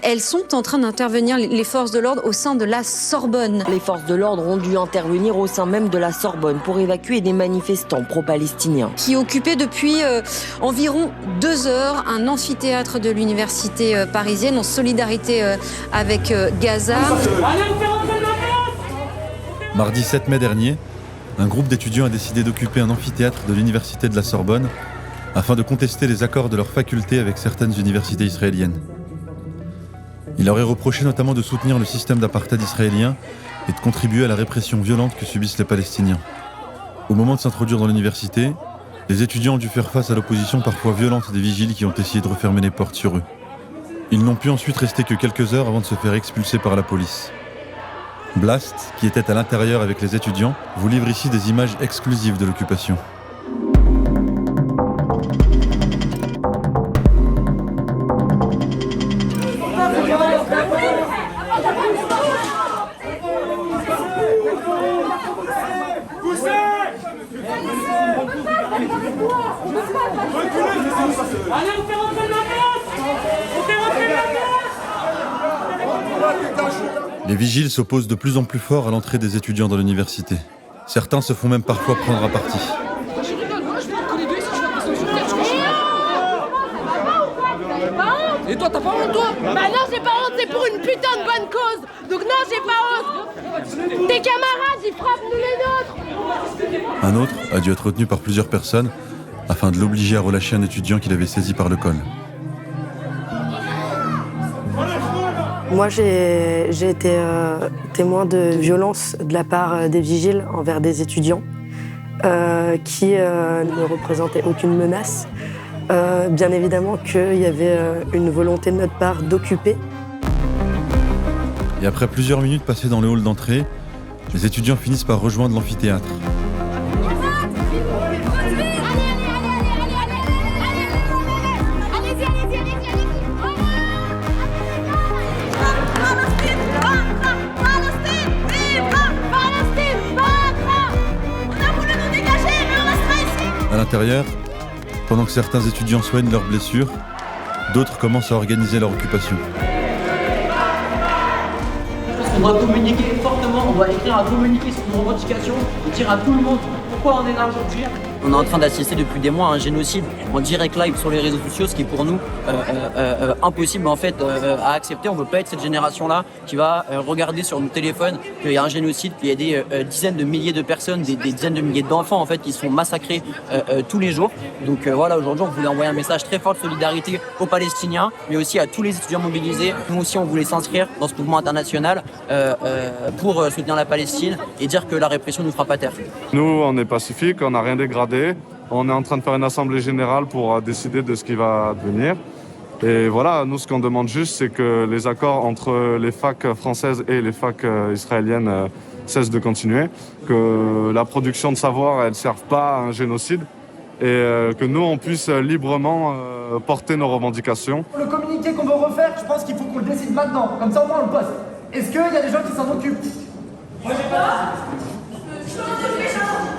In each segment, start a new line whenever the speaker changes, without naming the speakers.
elles sont en train d'intervenir, les forces de l'ordre, au sein de la Sorbonne.
Les forces de l'ordre ont dû intervenir au sein même de la Sorbonne pour évacuer des manifestants pro-palestiniens.
Qui occupait depuis environ 2 heures un amphithéâtre de l'université parisienne en solidarité avec Gaza.
Mardi 7 mai dernier, un groupe d'étudiants a décidé d'occuper un amphithéâtre de l'université de la Sorbonne afin de contester les accords de leur faculté avec certaines universités israéliennes. Il leur est reproché notamment de soutenir le système d'apartheid israélien et de contribuer à la répression violente que subissent les Palestiniens. Au moment de s'introduire dans l'université, les étudiants ont dû faire face à l'opposition parfois violente des vigiles qui ont essayé de refermer les portes sur eux. Ils n'ont pu ensuite rester que quelques heures avant de se faire expulser par la police. Blast, qui était à l'intérieur avec les étudiants, vous livre ici des images exclusives de l'occupation. Les vigiles s'opposent de plus en plus fort à l'entrée des étudiants dans l'université. Certains se font même parfois prendre à partie.
Et toi, t'as pas honte, toi?
Bah non, j'ai pas honte, c'est pour une putain de bonne cause. Donc non, j'ai pas honte. Tes camarades, ils frappent nous les nôtres.
Un autre a dû être retenu par plusieurs personnes afin de l'obliger à relâcher un étudiant qu'il avait saisi par le col.
Moi, j'ai été témoin de violences de la part des vigiles envers des étudiants qui ne représentaient aucune menace. Bien évidemment qu'il y avait une volonté de notre part d'occuper.
Et après plusieurs minutes passées dans le hall d'entrée, les étudiants finissent par rejoindre l'amphithéâtre. À l'intérieur, pendant que certains étudiants soignent leurs blessures, d'autres commencent à organiser leur occupation.
On doit communiquer fortement, on doit écrire un communiqué sur nos revendications et dire à tout le monde pourquoi on est là aujourd'hui. On est en train d'assister depuis des mois à un génocide en direct live sur les réseaux sociaux, ce qui est pour nous impossible en fait à accepter. On ne veut pas être cette génération-là qui va regarder sur nos téléphones qu'il y a un génocide, qu'il y a des dizaines de milliers de personnes, des dizaines de milliers d'enfants en fait qui sont massacrés tous les jours. Donc voilà, aujourd'hui on voulait envoyer un message très fort de solidarité aux Palestiniens, mais aussi à tous les étudiants mobilisés. Nous aussi on voulait s'inscrire dans ce mouvement international pour soutenir la Palestine et dire que la répression ne nous fera pas taire.
Nous on est pacifiques, on n'a rien dégradé. On est en train de faire une assemblée générale pour décider de ce qui va devenir. Et voilà, nous, ce qu'on demande juste, c'est que les accords entre les facs françaises et les facs israéliennes cessent de continuer, que la production de savoir, elle ne serve pas à un génocide et que nous, on puisse librement porter nos revendications.
Le communiqué qu'on veut refaire, je pense qu'il faut qu'on le décide maintenant. Comme ça, au moins, on le poste. Est-ce qu'il y a des gens qui s'en occupent?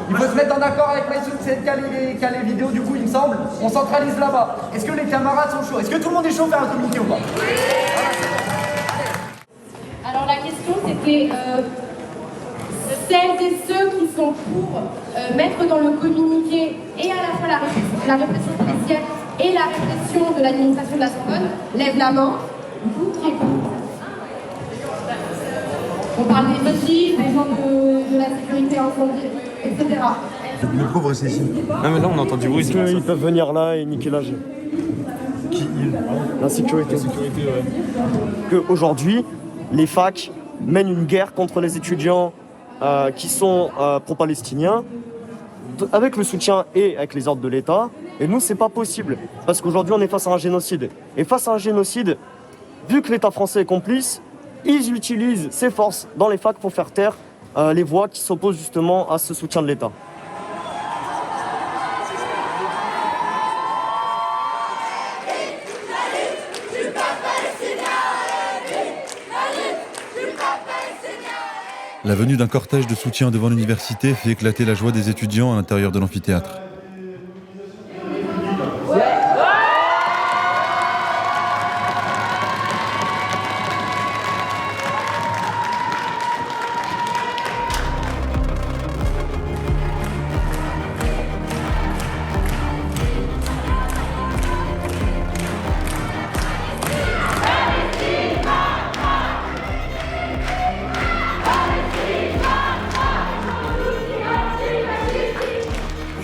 Il faut se mettre en accord avec Maïsoud, c'est qui a les vidéos du coup il me semble. On centralise là-bas. Est-ce que les camarades sont chauds? Est-ce que tout le monde est chaud pour faire un communiqué ou pas?
Alors la question c'était celles et ceux qui sont pour mettre dans le communiqué et à la fois la répression policière et la répression de l'administration de la Sorbonne, lève la main. Vous qui êtes pour? On parle des vigiles, des gens de la sécurité incendie, etc.
Le pauvre, c'est ici. Non, mais là, on entend du bruit.
Ils peuvent venir là et niquer l'âge.
Qui
La sécurité.
La sécurité, ouais.
Qu'aujourd'hui, les facs mènent une guerre contre les étudiants qui sont pro-palestiniens, avec le soutien et avec les ordres de l'État. Et nous, c'est pas possible. Parce qu'aujourd'hui, on est face à un génocide. Et face à un génocide, vu que l'État français est complice, ils utilisent ces forces dans les facs pour faire taire les voix qui s'opposent justement à ce soutien de l'État.
La venue d'un cortège de soutien devant l'université fait éclater la joie des étudiants à l'intérieur de l'amphithéâtre.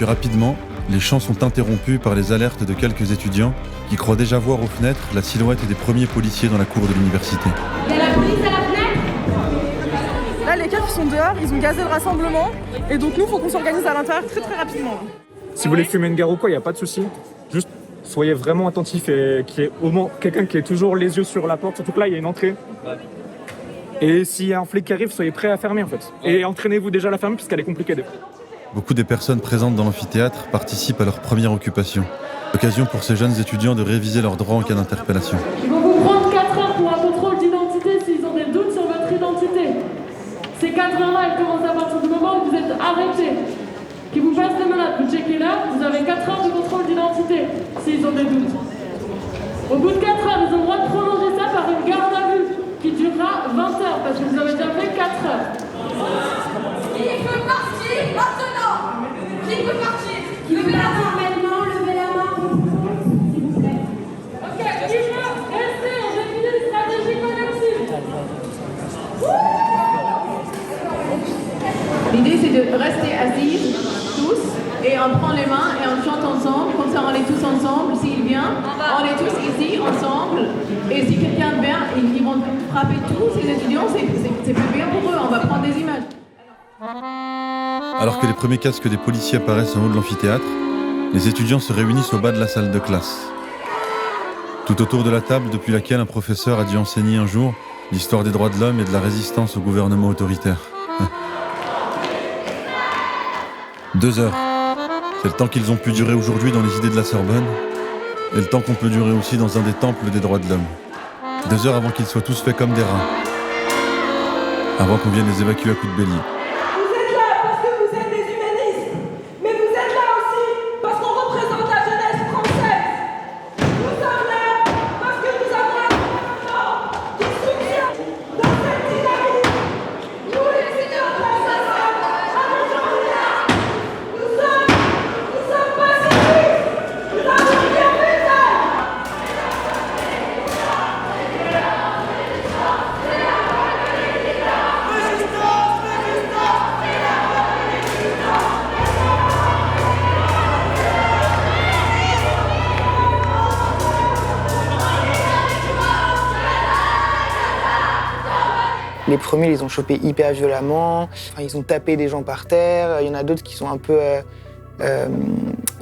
Puis rapidement, les chants sont interrompus par les alertes de quelques étudiants qui croient déjà voir aux fenêtres la silhouette des premiers policiers dans la cour de l'université.
Il y a la police à la fenêtre.
Là, les keufs sont dehors, ils ont gazé le rassemblement. Et donc nous, il faut qu'on s'organise à l'intérieur très très rapidement. Là.
Si vous voulez fumer une guerre ou quoi, il n'y a pas de souci. Juste soyez vraiment attentifs et qu'il y ait au moins quelqu'un qui ait toujours les yeux sur la porte. Surtout que là, il y a une entrée. Et s'il y a un flic qui arrive, soyez prêts à fermer en fait. Et entraînez-vous déjà à la fermer puisqu'elle est compliquée des fois.
Beaucoup des personnes présentes dans l'amphithéâtre participent à leur première occupation. L'occasion pour ces jeunes étudiants de réviser leurs droits en cas d'interpellation.
Ils vont vous prendre 4 heures pour un contrôle d'identité s'ils ont des doutes sur votre identité. Ces 4 heures-là, elles commencent à partir du moment où vous êtes arrêté. Qui vous passent les menottes, vous checkez là, vous avez 4 heures de contrôle d'identité s'ils ont des doutes. Au bout de 4 heures, ils ont le droit de prolonger ça par une garde à vue qui durera 20 heures parce que vous avez déjà fait 4 heures.
Qui peut partir maintenant? Qui peut partir? Levez la main maintenant, levez la main. S'il vous plaît.
Ok, qui veut rester? On définit une stratégie collective.
L'idée c'est de rester assis tous et on prend les mains et on chante ensemble, comme ça on est tous ensemble, s'il vient, on est tous ici ensemble et si quelqu'un vient, ils vont frapper tous ces étudiants, c'est plus bien pour eux, on va prendre des images.
Alors que les premiers casques des policiers apparaissent en haut de l'amphithéâtre, les étudiants se réunissent au bas de la salle de classe. Tout autour de la table depuis laquelle un professeur a dû enseigner un jour l'histoire des droits de l'homme et de la résistance au gouvernement autoritaire. 2 heures. C'est le temps qu'ils ont pu durer aujourd'hui dans les idées de la Sorbonne et le temps qu'on peut durer aussi dans un des temples des droits de l'homme. 2 heures avant qu'ils soient tous faits comme des rats. Avant qu'on vienne les évacuer à coups de bélier.
Vous êtes là parce que vous êtes des humanistes, mais vous êtes là aussi parce qu'on représente la jeunesse française. Nous sommes là parce que nous avons un gouvernement qui soutient dans cette dynamique. Nous les étudiants de la Sorbonne, à aujourd'hui-là, nous sommes pacifistes. Nous avons bien fait ça.
Les premiers, ils les ont chopés hyper violemment, enfin, ils ont tapé des gens par terre, il y en a d'autres qui sont un peu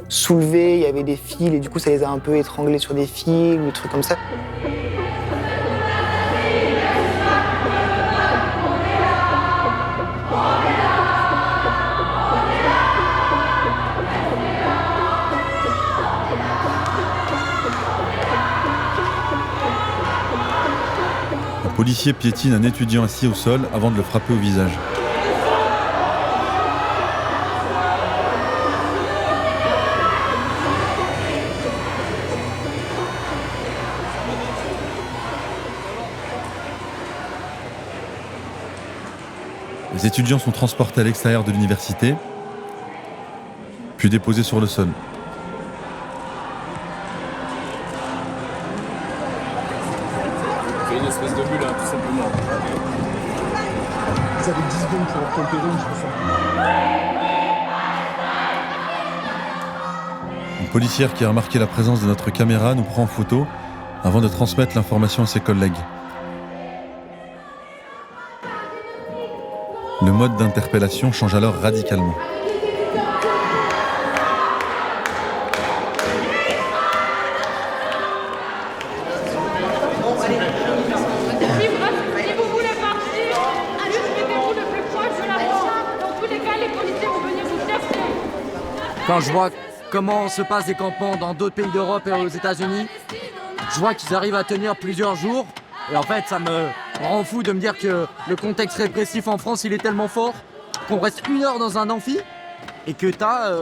soulevés, il y avait des fils et du coup ça les a un peu étranglés sur des fils, des trucs comme ça.
Un policier piétine un étudiant assis au sol avant de le frapper au visage. Les étudiants sont transportés à l'extérieur de l'université, puis déposés sur le sol.
C'est une espèce de bulle, hein, tout simplement.
Vous avez 10 secondes pour repérer, je sens.
Une policière qui a remarqué la présence de notre caméra nous prend en photo avant de transmettre l'information à ses collègues. Le mode d'interpellation change alors radicalement.
Si vous voulez partir, juste mettez-vous le plus proche de la porte. Dans tous les cas, les policiers vont venir vous tester.
Quand je vois comment se passent des campements dans d'autres pays d'Europe et aux États-Unis, je vois qu'ils arrivent à tenir plusieurs jours. Et en fait, ça me rend fou de me dire que le contexte répressif en France, il est tellement fort qu'on reste 1 heure dans un amphi et que t'as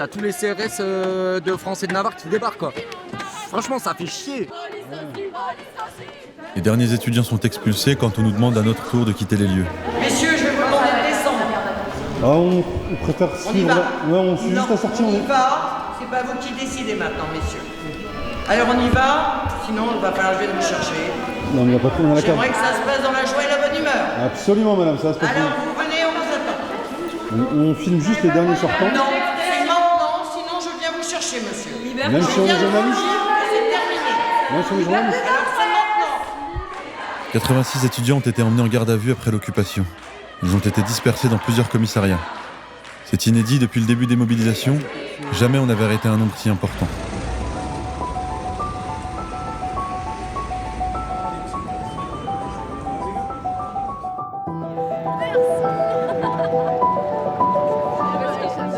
tous les CRS de France et de Navarre qui débarquent, quoi. Franchement, ça fait chier.
Les derniers étudiants sont expulsés quand on nous demande à notre tour de quitter les lieux.
Messieurs, je vais vous demander de descendre.
Ah, on préfère suivre. Ouais, on suit juste à sortir.
On y va. C'est pas vous qui décidez maintenant, messieurs. Alors on y va, sinon il va falloir que je vienne vous chercher.
Non, mais il n'y a pas de problème à la cave.
J'aimerais que ça se passe dans la joie et la bonne humeur.
Absolument, madame, ça va se passer.
Alors vous venez, on vous attend.
On filme juste les derniers sortants.
Non, c'est maintenant, sinon je viens vous chercher, monsieur.
Même si on est journaliste.
C'est terminé.
Même si on est journaliste.
Alors c'est maintenant.
86 étudiants ont été emmenés en garde à vue après l'occupation. Ils ont été dispersés dans plusieurs commissariats. C'est inédit depuis le début des mobilisations. Jamais on n'avait arrêté un nombre si important.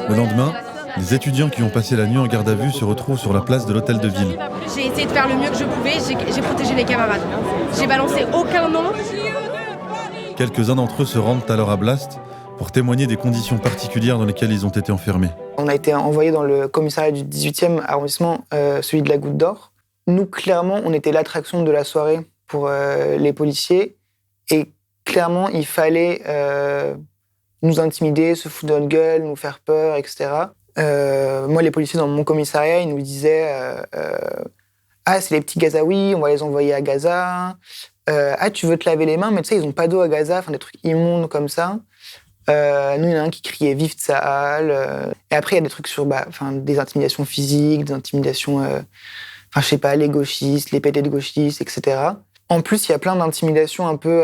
Le lendemain, les étudiants qui ont passé la nuit en garde à vue se retrouvent sur la place de l'hôtel de ville.
J'ai essayé de faire le mieux que je pouvais, j'ai protégé les camarades. J'ai balancé aucun nom.
Quelques-uns d'entre eux se rendent alors à Blast pour témoigner des conditions particulières dans lesquelles ils ont été enfermés.
On a été envoyés dans le commissariat du 18e arrondissement, celui de la Goutte d'Or. Nous, clairement, on était l'attraction de la soirée pour les policiers. Et clairement, il fallait nous intimider, se foutre de notre gueule, nous faire peur, etc. Moi, les policiers dans mon commissariat, ils nous disaient ah, c'est les petits Gazaouis, on va les envoyer à Gaza. Ah, tu veux te laver les mains, mais tu sais, ils n'ont pas d'eau à Gaza, enfin des trucs immondes comme ça. Nous, il y en a un qui criait vive Tsahal. Et après, il y a des trucs sur des intimidations physiques, des intimidations, je sais pas, les gauchistes, les pétés de gauchistes, etc. En plus, il y a plein d'intimidations un peu.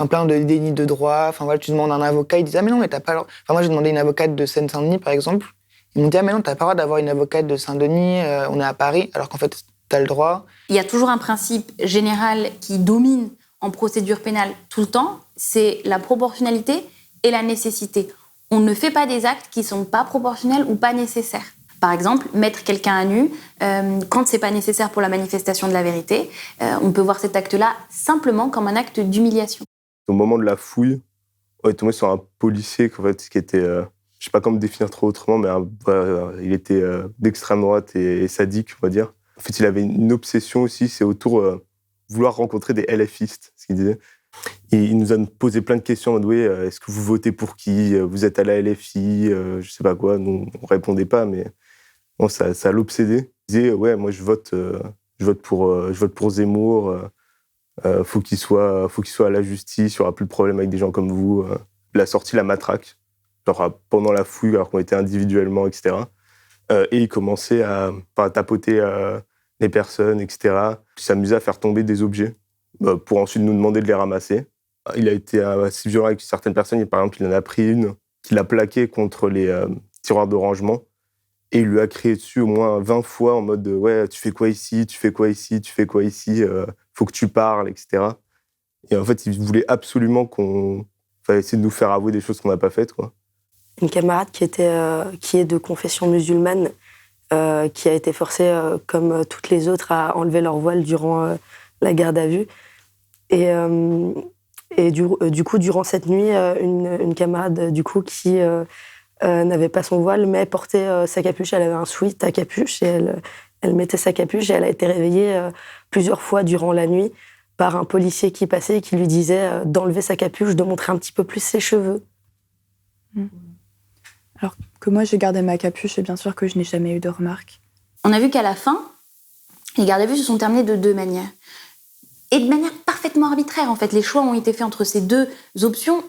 Plein de déni de droit. Enfin, voilà, tu demandes à un avocat, ils disent ah, mais non, mais t'as pas le droit. Enfin, moi, j'ai demandé une avocate de Seine-Saint-Denis, par exemple. Ils m'ont dit ah, mais non, t'as pas le droit d'avoir une avocate de Saint-Denis, on est à Paris, alors qu'en fait, t'as le droit.
Il y a toujours un principe général qui domine en procédure pénale tout le temps, c'est la proportionnalité et la nécessité. On ne fait pas des actes qui ne sont pas proportionnels ou pas nécessaires. Par exemple, mettre quelqu'un à nu, quand ce n'est pas nécessaire pour la manifestation de la vérité, on peut voir cet acte-là simplement comme un acte d'humiliation.
Au moment de la fouille, on est tombé sur un policier qui était, je ne sais pas comment définir trop autrement, mais il était d'extrême droite et sadique, on va dire. En fait, il avait une obsession aussi, c'est autour vouloir rencontrer des LFistes, ce qu'il disait. Il nous a posé plein de questions en mode oui, est-ce que vous votez pour qui? Vous êtes à la LFI? Je sais pas quoi. Nous, on répondait pas, mais bon, ça l'obsédait. Il disait ouais, moi je vote pour Zemmour. Faut qu'il soit à la justice. Il y aura plus de problème avec des gens comme vous. Il a sorti la matraque, genre pendant la fouille, alors qu'on était individuellement, etc. Et il commençait à tapoter les personnes, etc. Il s'amusait à faire tomber des objets pour ensuite nous demander de les ramasser. Il a été assez violent avec certaines personnes. Par exemple, il en a pris une qu'il a plaquée contre les tiroirs de rangement et il lui a crié dessus au moins 20 fois en mode ouais, tu fais quoi ici, tu fais quoi ici, tu fais quoi ici, faut que tu parles, etc. Et en fait, il voulait absolument qu'on essayer de nous faire avouer des choses qu'on n'a pas faites, quoi.
Une camarade qui est de confession musulmane, qui a été forcée, comme toutes les autres, à enlever leur voile durant la garde à vue. Et du coup, durant cette nuit, une camarade qui n'avait pas son voile, mais portait sa capuche. Elle avait un sweat à capuche et elle mettait sa capuche et elle a été réveillée plusieurs fois durant la nuit par un policier qui passait et qui lui disait d'enlever sa capuche, de montrer un petit peu plus ses cheveux.
Alors que moi, j'ai gardé ma capuche et bien sûr que je n'ai jamais eu de remarques.
On a vu qu'à la fin, les gardes à vue se sont terminés de deux manières. Et de manière parfaitement arbitraire, en fait. Les choix ont été faits entre ces deux options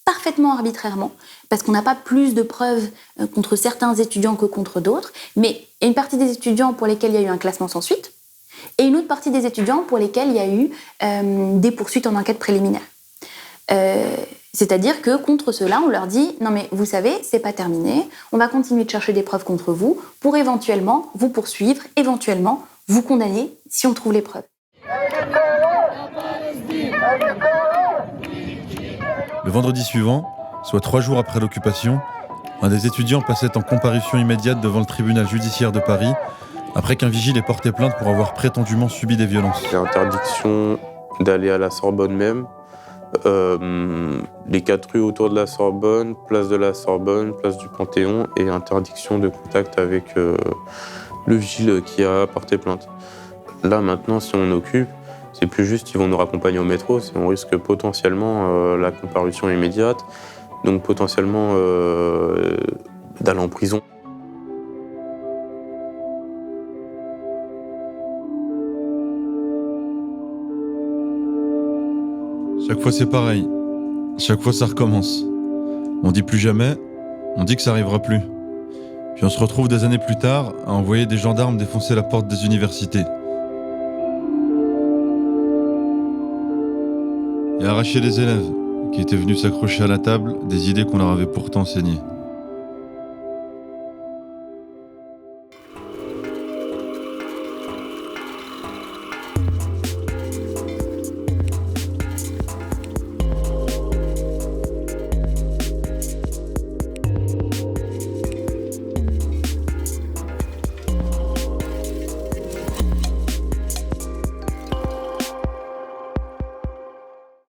parfaitement arbitrairement, parce qu'on n'a pas plus de preuves contre certains étudiants que contre d'autres, mais il y a une partie des étudiants pour lesquels il y a eu un classement sans suite, et une autre partie des étudiants pour lesquels il y a eu des poursuites en enquête préliminaire. C'est-à-dire que contre ceux-là, on leur dit « Non mais vous savez, c'est pas terminé, on va continuer de chercher des preuves contre vous pour éventuellement vous poursuivre, éventuellement vous condamner si on trouve les preuves. »
Le vendredi suivant, soit 3 jours après l'occupation, un des étudiants passait en comparution immédiate devant le tribunal judiciaire de Paris après qu'un vigile ait porté plainte pour avoir prétendument subi des violences.
J'ai interdiction d'aller à la Sorbonne même. Les 4 rues autour de la Sorbonne, place de la Sorbonne, place du Panthéon, et interdiction de contact avec le vigile qui a porté plainte. Là maintenant, si on occupe, c'est plus juste, ils vont nous raccompagner au métro, on risque potentiellement la comparution immédiate, donc potentiellement d'aller en prison.
Chaque fois c'est pareil, chaque fois ça recommence. On dit plus jamais, on dit que ça arrivera plus. Puis on se retrouve des années plus tard à envoyer des gendarmes défoncer la porte des universités. Et arracher les élèves qui étaient venus s'accrocher à la table des idées qu'on leur avait pourtant enseignées.